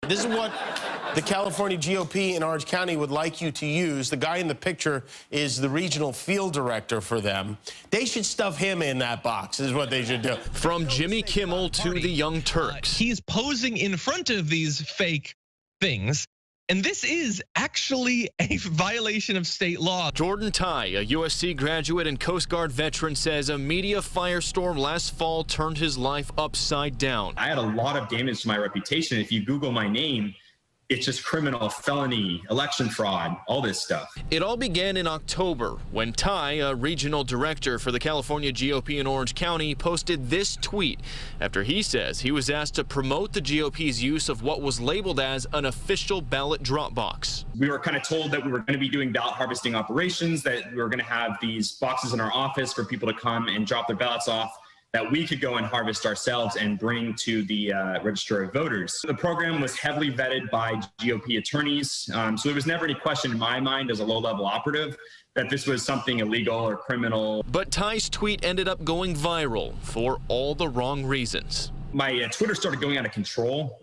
This is what the California GOP in Orange County would like you to use. The guy in the picture is the regional field director for them. They should stuff him in that box, is what they should do. From Jimmy Kimmel to the Young Turks. He's posing in front of these fake things. And this is actually a violation of state law. Jordan Ty, a USC graduate and Coast Guard veteran, says a media firestorm last fall turned his life upside down. I had a lot of damage to my reputation. If you Google my name, it's just criminal, felony, election fraud, all this stuff. It all began in October when Ty, a regional director for the California GOP in Orange County, posted this tweet after he says he was asked to promote the GOP's use of what was labeled as an official ballot drop box. We were kind of told that we were going to be doing ballot harvesting operations, that we were going to have these boxes in our office for people to come and drop their ballots off, that we could go and harvest ourselves and bring to the register of voters. The program was heavily vetted by GOP attorneys, so there was never any question in my mind as a low-level operative that this was something illegal or criminal. But Ty's tweet ended up going viral for all the wrong reasons. My Twitter started going out of control.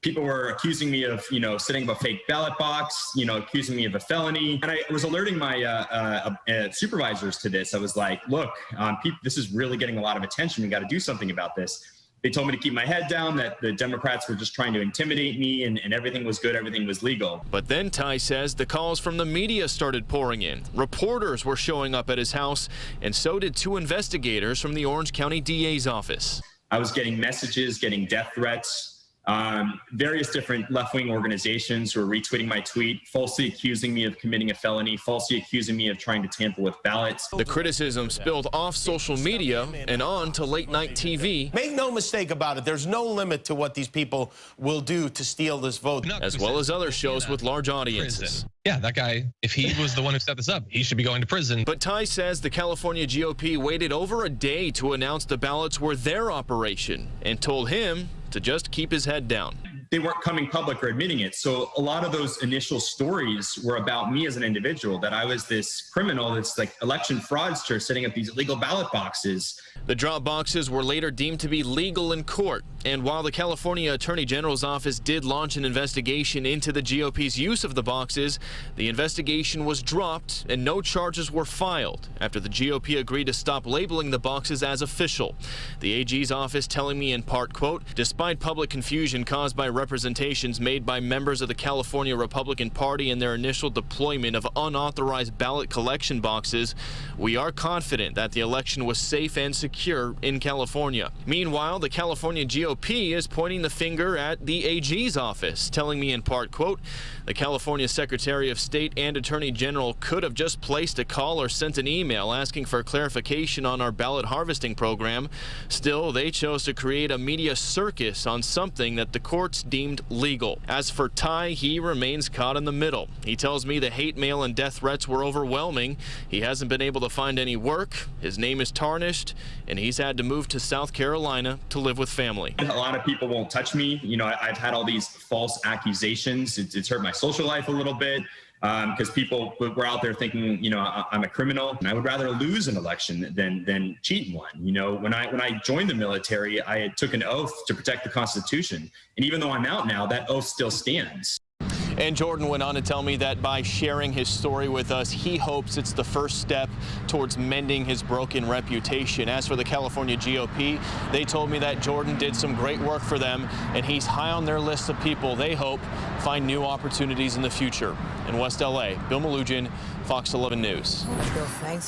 People were accusing me of, setting up a fake ballot box, accusing me of a felony. And I was alerting my supervisors to this. I was like, look, this is really getting a lot of attention. We got to do something about this. They told me to keep my head down, that the Democrats were just trying to intimidate me and everything was good, everything was legal. But then Ty says the calls from the media started pouring in. Reporters were showing up at his house, and so did 2 investigators from the Orange County DA's office. I was getting messages, getting death threats. Various different left-wing organizations who were retweeting my tweet, falsely accusing me of committing a felony, falsely accusing me of trying to tamper with ballots. The criticism spilled off social media and on to late-night TV. Make no mistake about it, there's no limit to what these people will do to steal this vote. As well as other shows with large audiences. Yeah, that guy, if he was the one who set this up, he should be going to prison. But Ty says the California GOP waited over a day to announce the ballots were their operation and told him to just keep his head down. They weren't coming public or admitting it. So a lot of those initial stories were about me as an individual, that I was this criminal, this like election fraudster setting up these illegal ballot boxes. The drop boxes were later deemed to be legal in court. And while the California Attorney General's office did launch an investigation into the GOP's use of the boxes, the investigation was dropped and no charges were filed after the GOP agreed to stop labeling the boxes as official. The AG's office telling me in part, quote, despite public confusion caused by representations made by members of the California Republican Party in their initial deployment of unauthorized ballot collection boxes, we are confident that the election was safe and secure in California. Meanwhile, the California GOP is pointing the finger at the AG's office, telling me in part, quote, the California Secretary of State and Attorney General could have just placed a call or sent an email asking for clarification on our ballot harvesting program. Still, they chose to create a media circus on something that the courts deemed legal. As for Ty, he remains caught in the middle. He tells me the hate mail and death threats were overwhelming. He hasn't been able to find any work. His name is tarnished, and he's had to move to South Carolina to live with family. A lot of people won't touch me. I've had all these false accusations. It's hurt my social life a little bit. Because people were out there thinking, I'm a criminal, and I would rather lose an election than cheat in one. When I joined the military, I took an oath to protect the Constitution, and even though I'm out now, that oath still stands. And Jordan went on to tell me that by sharing his story with us, he hopes it's the first step towards mending his broken reputation. As for the California GOP, they told me that Jordan did some great work for them, and he's high on their list of people they hope find new opportunities in the future. In West LA, Bill Malugin, Fox 11 News. Bill, thanks.